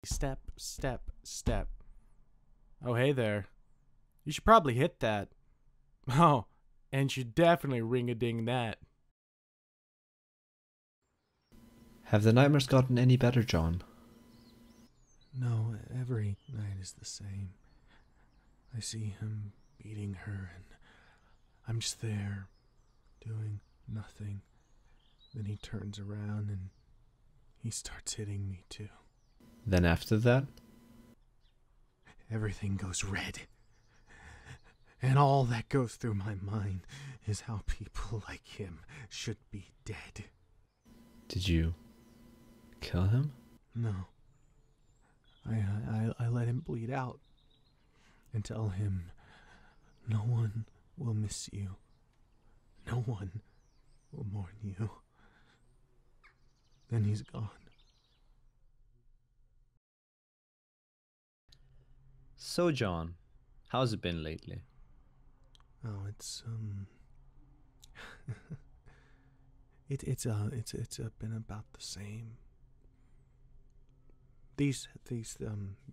Step, step, step. Oh, hey there. You should probably hit that. Oh, and should definitely ring-a-ding that. Have the nightmares gotten any better, John? No, every night is the same. I see him beating her, and I'm just there, doing nothing. Then he turns around and he starts hitting me too. Then after that? Everything goes red. And all that goes through my mind is how people like him should be dead. Did you kill him? No. I let him bleed out and tell him, no one will miss you. No one will mourn you. Then he's gone. So, John, how's it been lately? Oh, it's it's been about the same. These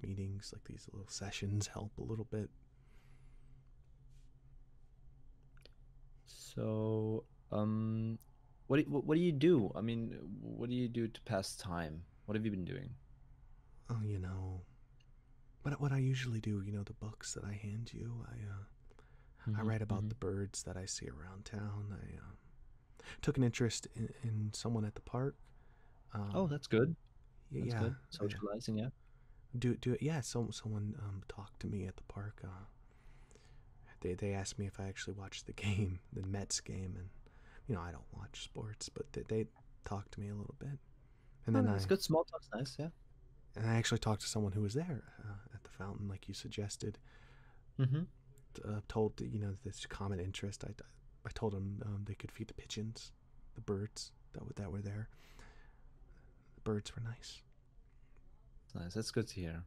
meetings, like these little sessions, help a little bit. So, what do you do? I mean, what do you do to pass time? What have you been doing? Oh, what I usually do, the books that I hand you, I write about the birds that I see around town. I took an interest in someone at the park. Oh, that's good. That's Yeah, good. Socializing, yeah. do it. Yeah, someone talked to me at the park. They asked me if I actually watched the game, the Mets game, and I don't watch sports, but they talked to me a little bit, and Oh, then that's good. Small talk's nice, yeah. I actually talked to someone who was there at the fountain, like you suggested. Mm-hmm. Told this common interest. I told them they could feed the pigeons, the birds that were there. The birds were nice. Nice. That's good to hear.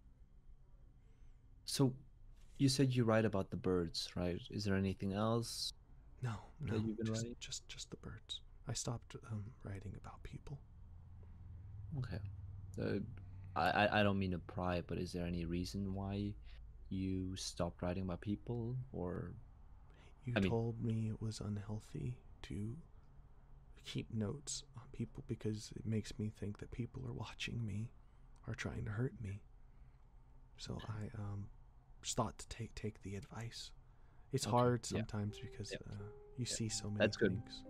So, you said you write about the birds, right? Is there anything else No, that you've been just writing? just the birds. I stopped writing about people. Okay. Uh, I don't mean to pry, but is there any reason why you stopped writing about people, or You I mean, told me it was unhealthy to keep notes on people because it makes me think that people are watching me or trying to hurt me. So I just thought to take the advice. It's okay, hard yeah, sometimes because yeah, you yeah. see so many That's good. things.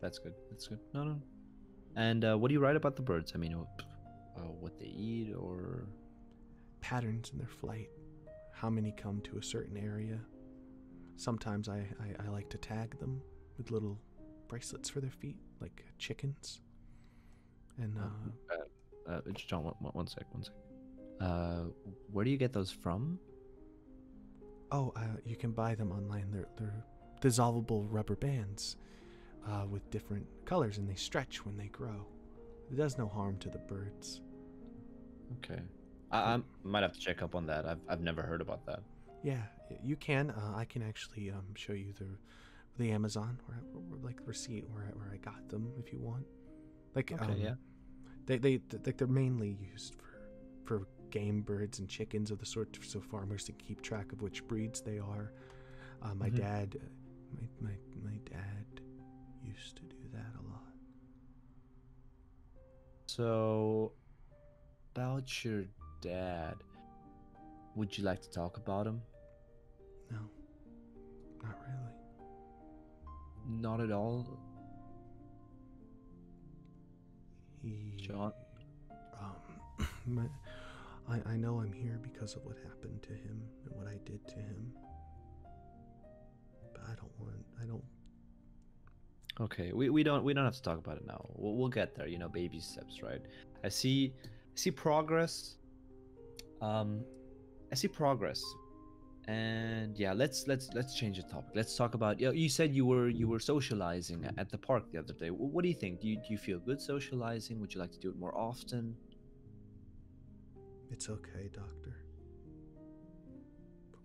That's good. That's good. No, no. And what do you write about the birds? I mean, what they eat, or Patterns in their flight, how many come to a certain area. Sometimes I like to tag them with little bracelets for their feet, like chickens. And John, one sec, one sec. Where do you get those from? you can buy them online. They're dissolvable rubber bands with different colors, and they stretch when they grow. It does no harm to the birds. Okay, I might have to check up on that. I've never heard about that. Yeah, you can. I can actually show you the Amazon like receipt where I got them if you want. Like Okay, yeah. they're mainly used for game birds and chickens of the sort, so farmers to keep track of which breeds they are. My dad, my dad used to do that a lot. So, about your dad, would you like to talk about him? No, not really. Not at all, John. I know I'm here because of what happened to him and what I did to him. But I don't. Okay, we don't have to talk about it now. We'll get there. Baby steps, right? I see progress. I see progress. And yeah, let's change the topic. Let's talk about. You said you were socializing at the park the other day. What do you think? Do you feel good socializing? Would you like to do it more often? It's okay, doctor.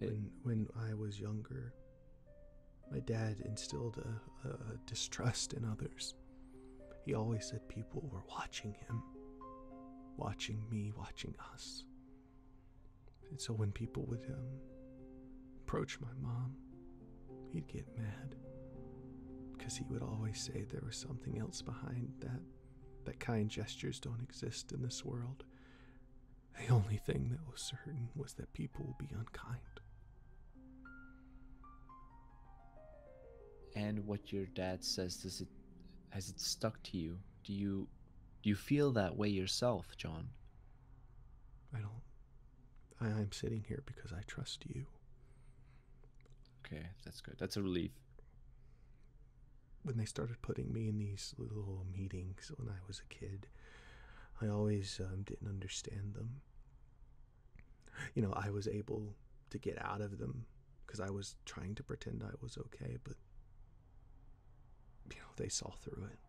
It, When I was younger, my dad instilled a distrust in others. He always said people were watching him, watching me, watching us. And so when people would approach my mom, he'd get mad. Because he would always say there was something else behind that. That kind gestures don't exist in this world. The only thing that was certain was that people will be unkind. And what your dad says, has it stuck to you? Do you feel that way yourself, John? I don't. I'm sitting here because I trust you. Okay, that's good. That's a relief. When they started putting me in these little meetings when I was a kid, I always didn't understand them. You know, I was able to get out of them because I was trying to pretend I was okay, but, you know, they saw through it.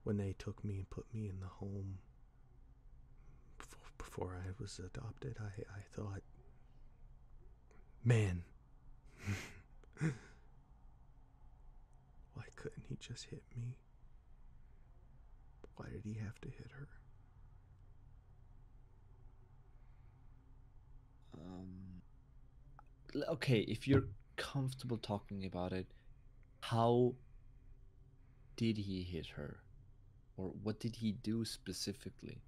When they took me and put me in the home before I was adopted, I thought, man, why couldn't he just hit me? Why did he have to hit her? Okay, if you're comfortable talking about it, how did he hit her? Or what did he do specifically?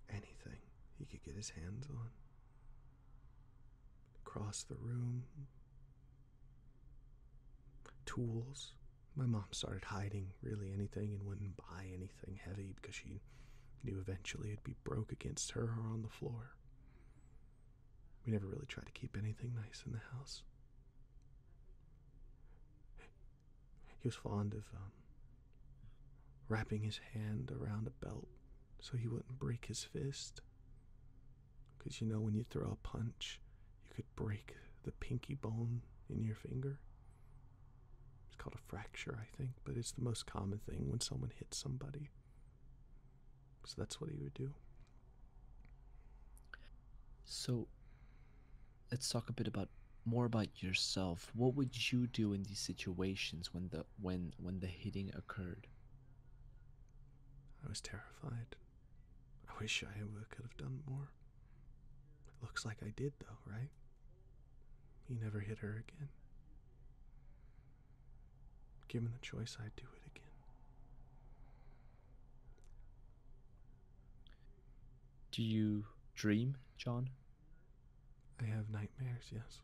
Anything he could get his hands on. Across the room. Tools. My mom started hiding really anything and wouldn't buy anything heavy because she knew eventually it'd be broke against her or on the floor. We never really tried to keep anything nice in the house. He was fond of wrapping his hand around a belt so he wouldn't break his fist. Because you know when you throw a punch, you could break the pinky bone in your finger. It's called a fracture, I think, but it's the most common thing when someone hits somebody. So that's what he would do. So let's talk a bit more about yourself. What would you do in these situations when the hitting occurred? I was terrified. I wish I could have done more. It looks like I did, though, right? He never hit her again. Given the choice, I'd do it again. Do you dream, John? I have nightmares, yes.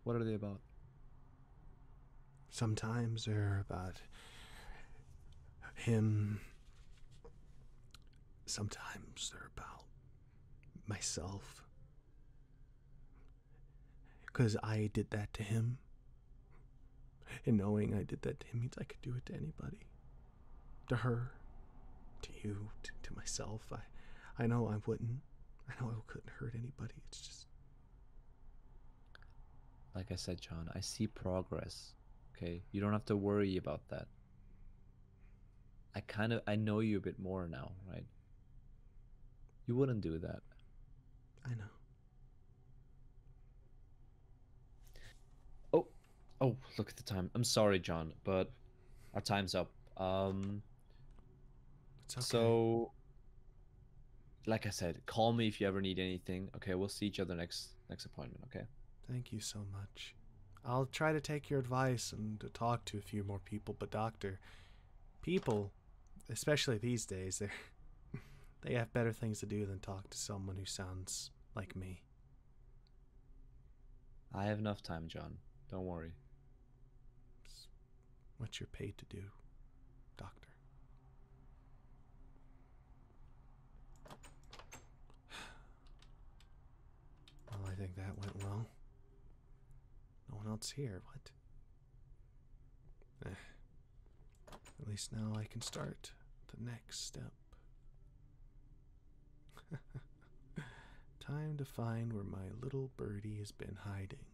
What are they about? Sometimes they're about him. Sometimes they're about myself. Because I did that to him. And knowing I did that to him means I could do it to anybody. To her. To you. To myself. I know I wouldn't. I know I couldn't hurt anybody. It's just... Like I said, John, I see progress. Okay? You don't have to worry about that. I know you a bit more now, right? You wouldn't do that. I know. Oh, look at the time. I'm sorry, John, but our time's up. It's okay. So like I said, call me if you ever need anything. Okay, we'll see each other next appointment, okay? Thank you so much. I'll try to take your advice and to talk to a few more people, but doctor, people, especially these days, they have better things to do than talk to someone who sounds like me. I have enough time, John. Don't worry. It's what you're paid to do, doctor. Well, I think that went well. No one else here, what? At least now I can start the next step. Time to find where my little birdie has been hiding.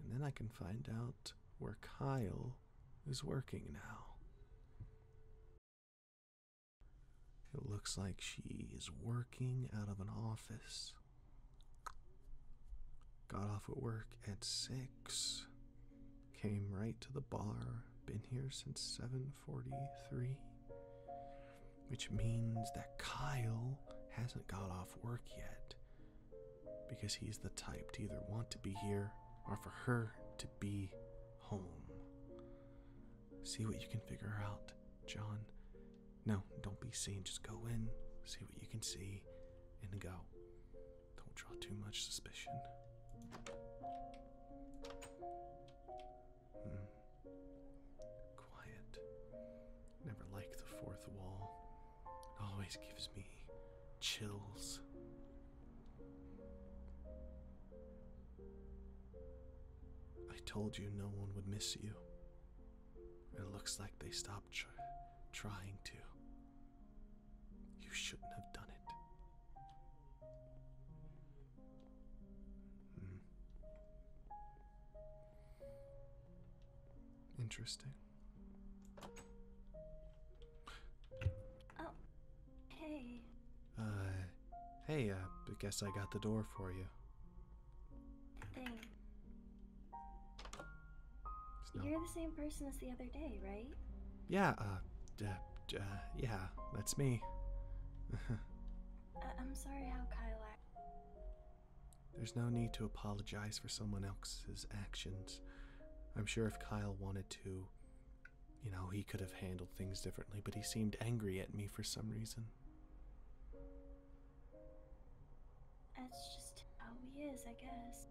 And then I can find out where Kyle is working now. It looks like she is working out of an office. Got off at work at 6. Came right to the bar. Been here since 7:43. which means that Kyle hasn't got off work yet, because he's the type to either want to be here or for her to be home. See what you can figure out, John. No, don't be seen. Just go in, see what you can see, and go. Don't draw too much suspicion. Quiet. Never liked the fourth wall. It always gives me chills. I told you no one would miss you. It looks like they stopped trying to. You shouldn't have done it. Interesting. Oh, hey. Hey, I guess I got the door for you. Thanks. No. You're the same person as the other day, right? Yeah, yeah, that's me. I'm sorry how Kyle acted. There's no need to apologize for someone else's actions. I'm sure if Kyle wanted to, he could have handled things differently, but he seemed angry at me for some reason. That's just how he is, I guess.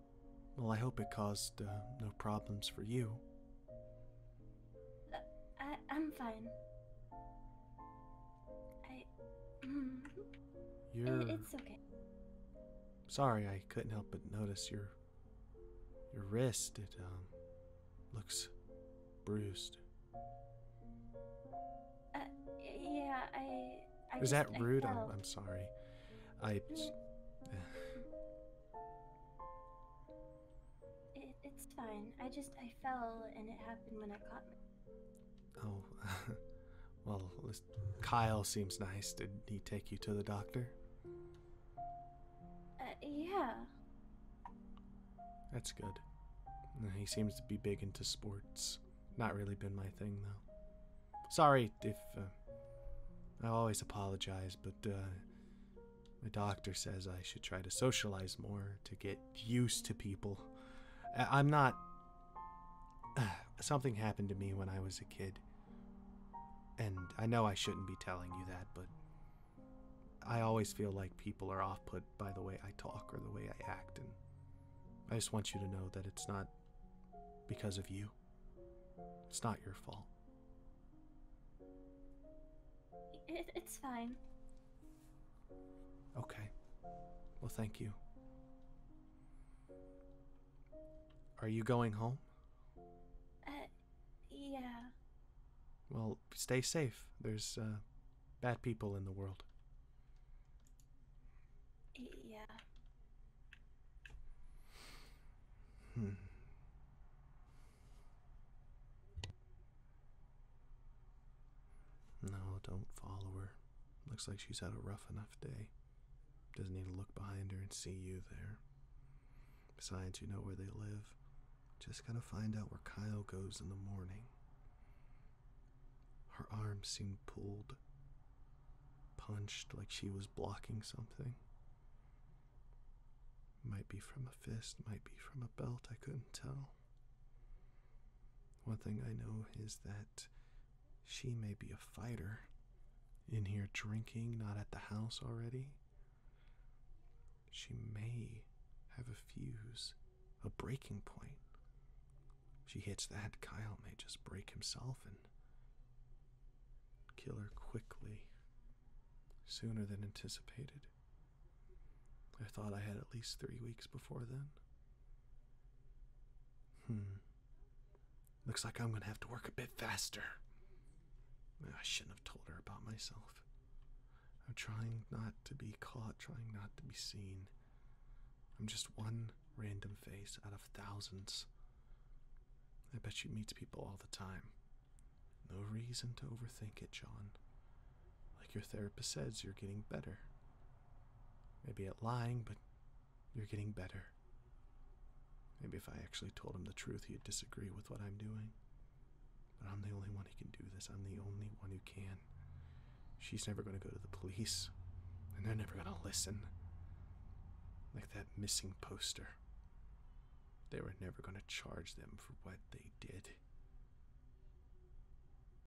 Well, I hope it caused no problems for you. I'm fine. It's okay. Sorry, I couldn't help but notice your wrist. It looks bruised. Yeah, I Is that rude? I fell. I'm sorry. It's fine. I fell and it happened when I caught me. Oh, well, Kyle seems nice. Did he take you to the doctor? Yeah. That's good. He seems to be big into sports. Not really been my thing, though. Sorry if I always apologize, but my doctor says I should try to socialize more to get used to people. I'm not... Something happened to me when I was a kid. And I know I shouldn't be telling you that, but I always feel like people are off-put by the way I talk or the way I act, and I just want you to know that it's not because of you. It's not your fault. It's fine. Okay. Well, thank you. Are you going home? Yeah. Well, stay safe. There's bad people in the world. Yeah. No, don't follow her. Looks like she's had a rough enough day. Doesn't need to look behind her and see you there. Besides, you know where they live. Just gotta find out where Kyle goes in the morning. Her arms seemed pulled, punched like she was blocking something. Might be from a fist, might be from a belt, I couldn't tell. One thing I know is that she may be a fighter. In here drinking, not at the house already. She may have a fuse, a breaking point. If she hits that, Kyle may just break himself and kill her quickly, sooner than anticipated. I thought I had at least 3 weeks before then. Looks like I'm gonna have to work a bit faster. I shouldn't have told her about myself. I'm trying not to be caught, trying not to be seen. I'm just one random face out of thousands. I bet she meets people all the time. No reason to overthink it, John. Like your therapist says, you're getting better. Maybe at lying, but you're getting better. Maybe if I actually told him the truth, he'd disagree with what I'm doing. But I'm the only one who can do this. I'm the only one who can. she's never going to go to the police, and they're never going to listen. Like that missing poster. They were never going to charge them for what they did.